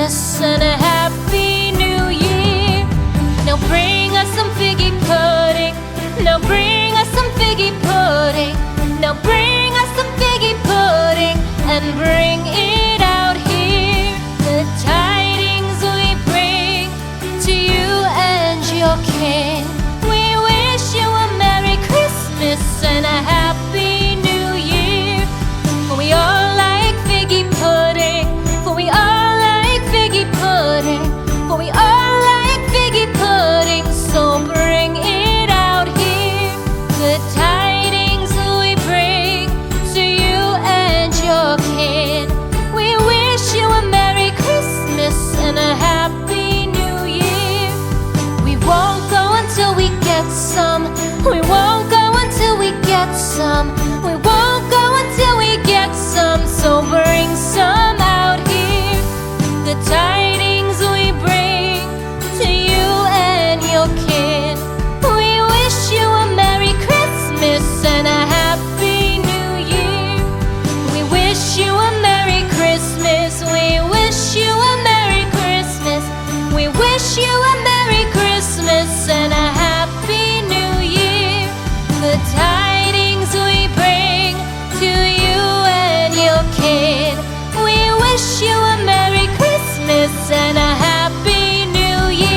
Christmas and a Happy New Year. Now bring us some figgy pudding. Now bring us some figgy pudding. Now bring us some figgy pudding and bring it out here. The tidings we bring to you and your kin. We wish you a Merry Christmas and a Happy New Year. For we all like figgy pudding. For we all like figgy pudding. For we all like figgy pudding. So bring it out here. The tidings we bring to you and your kin. We wish you a Merry Christmas and a Happy New Year. We won't go until we get some. We won't go until we get some. We won't go until we get some. So bring some out here. The tidings we bring to you and your kin. We wish you a Merry Christmas and a Happy New Year. We wish you a Merry Christmas. We wish you a Merry Christmas. We wish you a Merry Christmas and a Happy New Year. The tidings we bring to you and your kin. We wish you a Merry Christmas and a Happy New Year.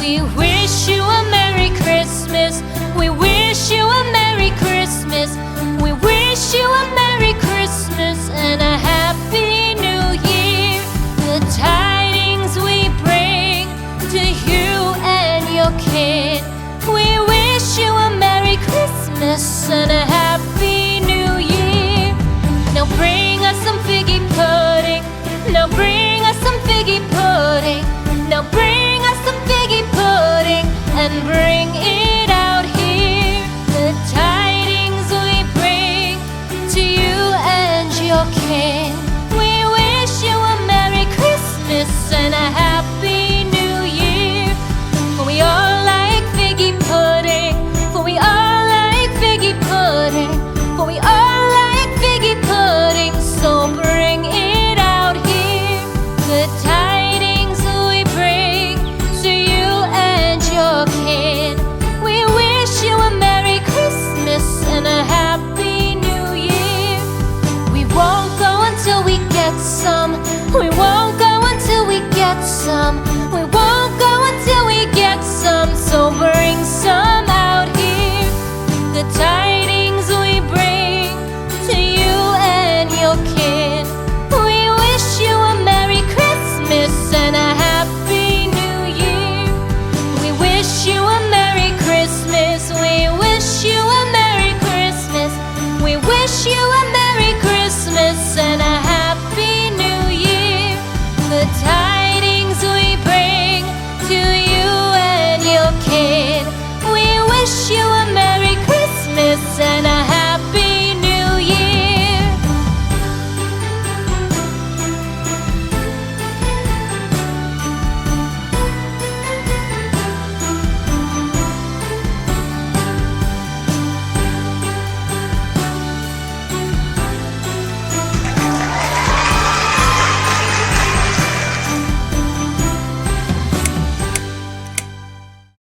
We wish you a Merry Christmas. We wish you a Merry Christmas. We wish you a Merry Christmas and a Happy New Year. The time